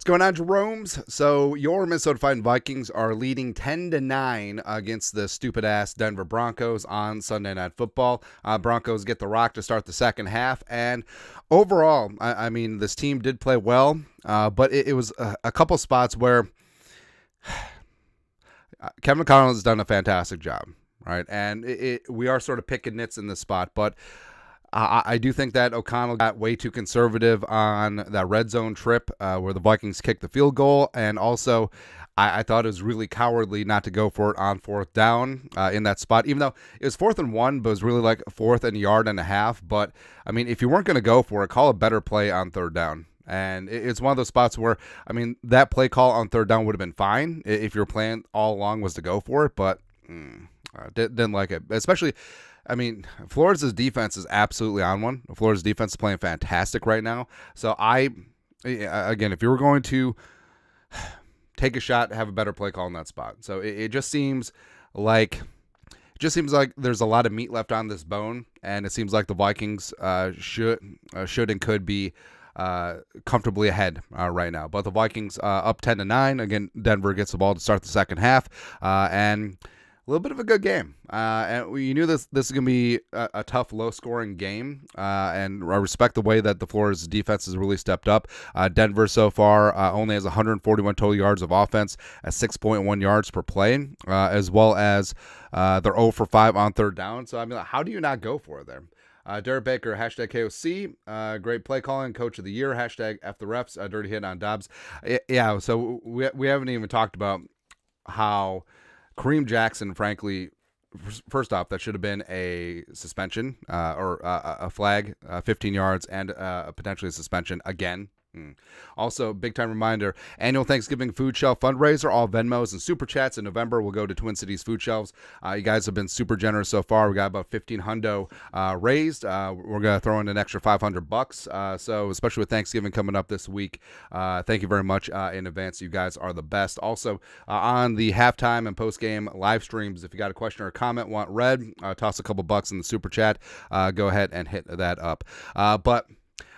What's going on, Jerome's? So your Minnesota Vikings are leading 10-9 against the stupid-ass Denver Broncos on Sunday Night Football. Broncos get the rock to start the second half, and overall, I mean, this team did play well, but it was a couple spots where Kevin O'Connell has done a fantastic job, right? And we are sort of picking nits in this spot, but I do think that O'Connell got way too conservative on that red zone trip where the Vikings kicked the field goal. And also, I thought it was really cowardly not to go for it on fourth down in that spot, even though it was 4th and 1, but it was really like 4th and a yard and a half. But, I mean, if you weren't going to go for it, call a better play on third down. And it's one of those spots where, I mean, that play call on third down would have been fine if your plan all along was to go for it, but didn't like it, especially. I mean, Florida's defense is absolutely on one. Florida's defense is playing fantastic right now. So again, if you were going to take a shot, have a better play call in that spot. So it just seems like there's a lot of meat left on this bone, and it seems like the Vikings should and could be comfortably ahead right now. But the Vikings up 10-9. Again, Denver gets the ball to start the second half, and a little bit of a good game. And you knew this is going to be a tough, low-scoring game, and I respect the way that the Florida's defense has really stepped up. Denver so far only has 141 total yards of offense at 6.1 yards per play, as well as they're 0 for 5 on third down. So, I mean, how do you not go for it there? Derek Baker, hashtag KOC, great play calling, coach of the year, hashtag F the refs, dirty hit on Dobbs. Yeah, so we haven't even talked about how Kareem Jackson, frankly, first off, that should have been a suspension or a flag, 15 yards, and potentially a suspension again. Also, big-time reminder, annual Thanksgiving food shelf fundraiser, all Venmos and Super Chats in November will go to Twin Cities Food Shelves. You guys have been super generous so far. We got about 1,500 raised. We're going to throw in an extra $500. So, especially with Thanksgiving coming up this week, thank you very much in advance. You guys are the best. Also, on the halftime and post-game live streams, if you got a question or a comment, want read, toss a couple bucks in the Super Chat. Go ahead and hit that up. But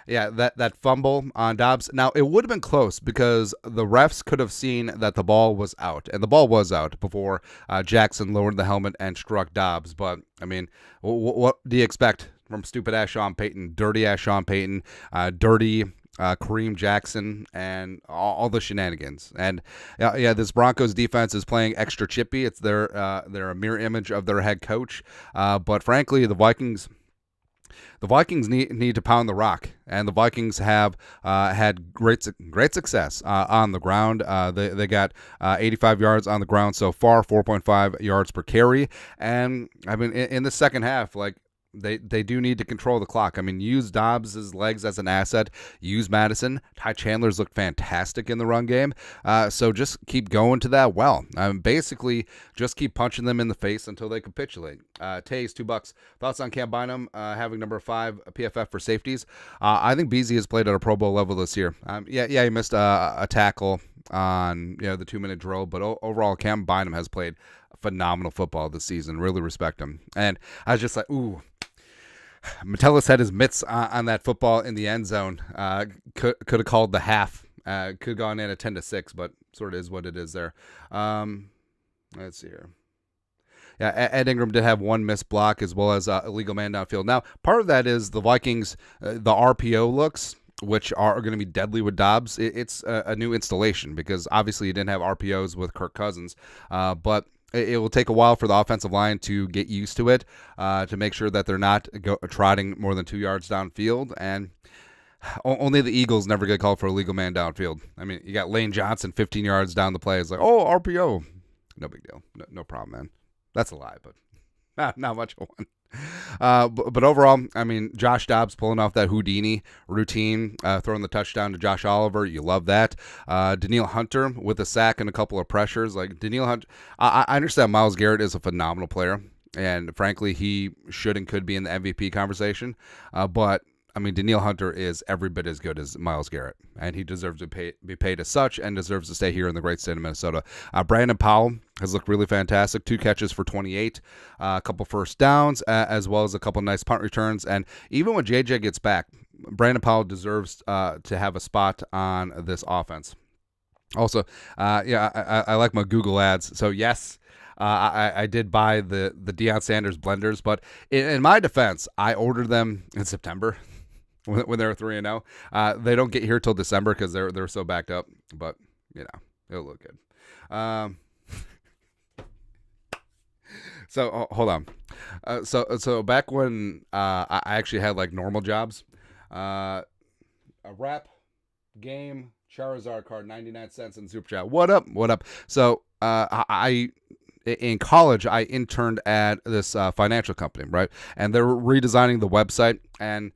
yeah, that fumble on Dobbs. Now, it would have been close because the refs could have seen that the ball was out. And the ball was out before Jackson lowered the helmet and struck Dobbs. But, I mean, what do you expect from stupid-ass Sean Payton, dirty-ass Sean Payton, dirty Kareem Jackson, and all the shenanigans? And, yeah, this Broncos defense is playing extra chippy. They're a mirror image of their head coach. But, frankly, the Vikings need to pound the rock, and the Vikings have had great success on the ground. They got 85 yards on the ground so far, 4.5 yards per carry, and I mean in the second half, like. They do need to control the clock. I mean, use Dobbs' legs as an asset. Use Madison. Ty Chandler's looked fantastic in the run game. So just keep going to that well. Basically, just keep punching them in the face until they capitulate. Tays, $2. Thoughts on Cam Bynum having number 5 PFF for safeties? I think Beasley has played at a Pro Bowl level this year. Yeah, he missed a tackle on the 2-minute drill, but overall, Cam Bynum has played phenomenal football this season. Really respect him. And I was just like, ooh. Metellus had his mitts on that football in the end zone. Could have called the half. Could have gone in at 10-6, but sort of is what it is there. Let's see here. Yeah, Ed Ingram did have one missed block as well as illegal man downfield. Now, part of that is the Vikings, the RPO looks, which are going to be deadly with Dobbs. It's a new installation because obviously you didn't have RPOs with Kirk Cousins, but it will take a while for the offensive line to get used to it, to make sure that they're not trotting more than 2 yards downfield. And only the Eagles never get called for a legal man downfield. I mean, you got Lane Johnson 15 yards down the play. It's like, oh, RPO. No big deal. No problem, man. That's a lie, but not much of one. But overall, I mean, Josh Dobbs pulling off that Houdini routine, throwing the touchdown to Josh Oliver. You love that. Danielle Hunter with a sack and a couple of pressures. Like Danielle Hunter, I understand Myles Garrett is a phenomenal player, and frankly, he should and could be in the MVP conversation. But I mean, Danielle Hunter is every bit as good as Myles Garrett, and he deserves to be paid as such and deserves to stay here in the great state of Minnesota. Brandon Powell has looked really fantastic. 2 catches for 28, a couple first downs, as well as a couple nice punt returns. And even when JJ gets back, Brandon Powell deserves to have a spot on this offense. Also, I like my Google ads. So yes, I did buy the Deion Sanders blenders, but in my defense, I ordered them in September when they were 3-0. They don't get here till December because they're so backed up. But it'll look good. So hold on. So back when I actually had like normal jobs, a wrap game Charizard card 99 cents in super chat. What up? What up? So I in college I interned at this financial company, right? And they were redesigning the website, and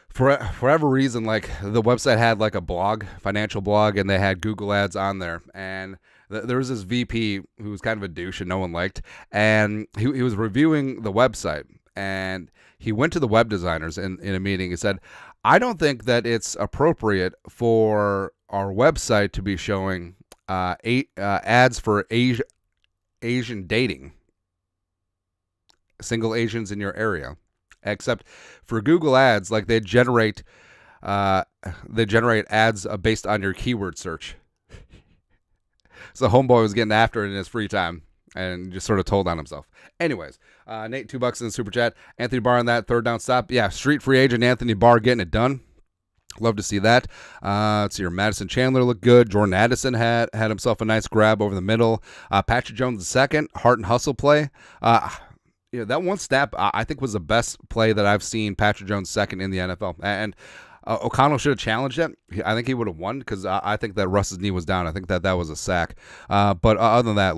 for whatever reason, like the website had like a blog, financial blog, and they had Google ads on there. And there was this VP who was kind of a douche and no one liked, and he was reviewing the website, and he went to the web designers in a meeting. He said, I don't think that it's appropriate for our website to be showing ads for Asian dating, single Asians in your area, except for Google ads, like they generate ads based on your keyword search. So homeboy was getting after it in his free time and just sort of told on himself. Anyways, Nate, $2 in the super chat. Anthony Barr on that third down stop. Yeah, street free agent Anthony Barr getting it done. Love to see that. Let's see here. Madison Chandler looked good. Jordan Addison had himself a nice grab over the middle. Patrick Jones II, heart and hustle play. That one snap I think was the best play that I've seen Patrick Jones II in the NFL. And O'Connell should have challenged it. I think he would have won because I think that Russ's knee was down. I think that was a sack. But other than that,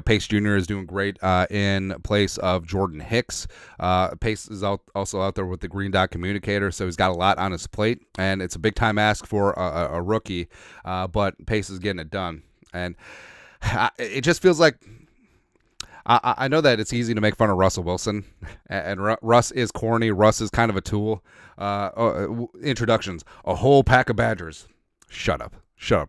Pace Jr. is doing great in place of Jordan Hicks. Pace is also out there with the green dot communicator, so he's got a lot on his plate, and it's a big time ask for a rookie. But Pace is getting it done, and it just feels like. I know that it's easy to make fun of Russell Wilson, and Russ is corny. Russ is kind of a tool. Introductions, a whole pack of Badgers. Shut up,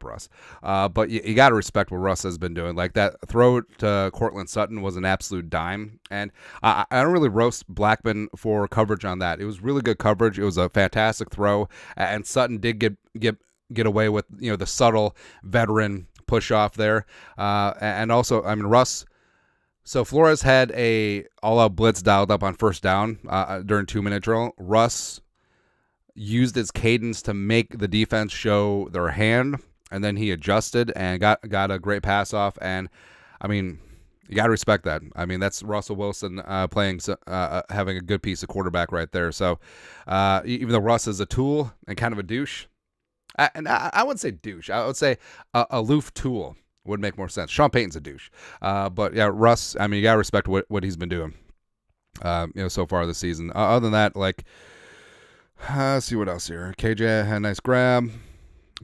Russ. But you got to respect what Russ has been doing. Like that throw to Cortland Sutton was an absolute dime, and I don't really roast Blackman for coverage on that. It was really good coverage. It was a fantastic throw, and Sutton did get away with the subtle veteran push off there, and also Russ. So Flores had a all-out blitz dialed up on first down during 2-minute drill. Russ used his cadence to make the defense show their hand, and then he adjusted and got a great pass off. And you got to respect that. That's Russell Wilson having a good piece of quarterback right there. So even though Russ is a tool and kind of a douche, I wouldn't say douche. I would say a aloof tool. Would make more sense. Sean Payton's a douche. But yeah, Russ, you got to respect what he's been doing, so far this season. Other than that, let's see what else here. KJ had a nice grab.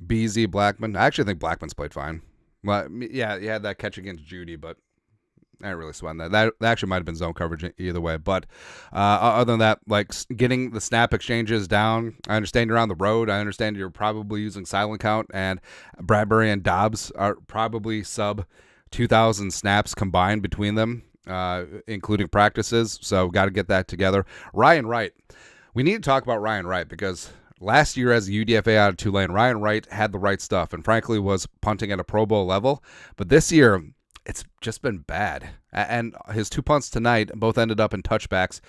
BZ, Blackman. I actually think Blackman's played fine. Well, yeah, he had that catch against Judy, but I didn't really sweat that. That actually might have been zone coverage either way. But other than that, getting the snap exchanges down, I understand you're on the road. I understand you're probably using silent count, and Bradbury and Dobbs are probably sub 2,000 snaps combined between them, including practices. So got to get that together. Ryan Wright. We need to talk about Ryan Wright because last year as a UDFA out of Tulane, Ryan Wright had the right stuff and frankly was punting at a Pro Bowl level. But this year, it's just been bad. And his 2 punts tonight both ended up in touchbacks.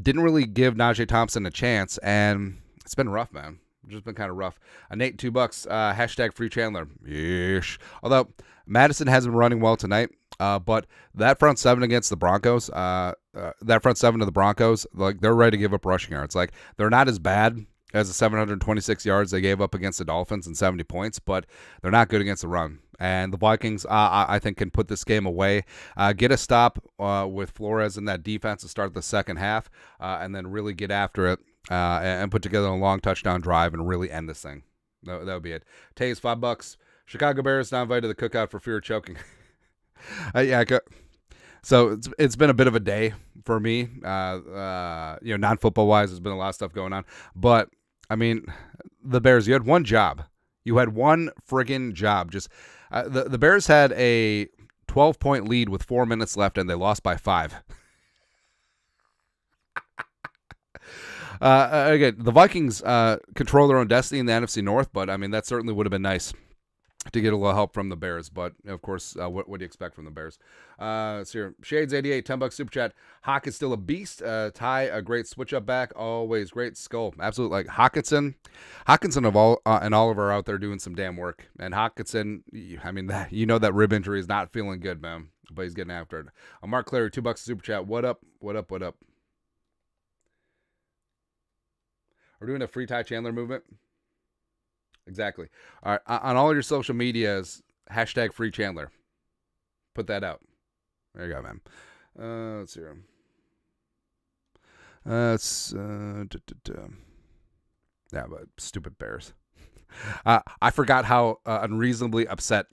Didn't really give Najee Thompson a chance, and it's been rough, man. Just been kind of rough. Nate, $2. Hashtag free Chandler. Yeesh. Although Madison has been running well tonight, but that front seven against the Broncos, that front seven of the Broncos, they're ready to give up rushing yards. They're not as bad as the 726 yards they gave up against the Dolphins and 70 points, but they're not good against the run. And the Vikings, I think, can put this game away, get a stop with Flores in that defense to start the second half, and then really get after it and put together a long touchdown drive and really end this thing. That would be it. Tays, $5. Chicago Bears not invited to the cookout for fear of choking. So it's been a bit of a day for me. Non-football wise, there's been a lot of stuff going on. But the Bears, you had one job. You had one friggin' job. Just the Bears had a 12-point lead with 4 minutes left, and they lost by 5. Again, the Vikings control their own destiny in the NFC North, but that certainly would have been nice to get a little help from the Bears. But, of course, what do you expect from the Bears? So here, Shades88, $10 super chat. Hawk is still a beast. Ty, a great switch-up back. Always great. Skull. Absolutely. Like Hawkinson of all and Oliver are out there doing some damn work. And Hawkinson, I mean, that rib injury is not feeling good, man. But he's getting after it. Mark Clary, $2 super chat. What up? What up? What up? We're doing a free Ty Chandler movement. Exactly. All right. On all your social medias, hashtag free Chandler. Put that out. There you go, man. Let's see here. Yeah, but stupid Bears. I forgot how unreasonably upset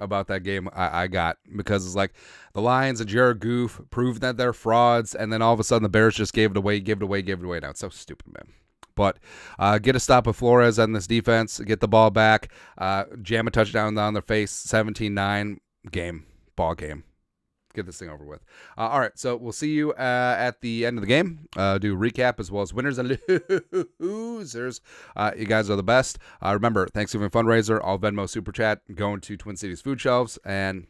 about that game I got, because it's like the Lions and Jared Goff proved that they're frauds, and then all of a sudden the Bears just gave it away. Now it's so stupid, man. But get a stop with Flores on this defense, get the ball back, jam a touchdown on their face, 17-9, ball game. Get this thing over with. All right, so we'll see you at the end of the game. Do a recap as well as winners and losers. You guys are the best. Remember, Thanksgiving fundraiser, all Venmo Super Chat, going to Twin Cities Food Shelves, and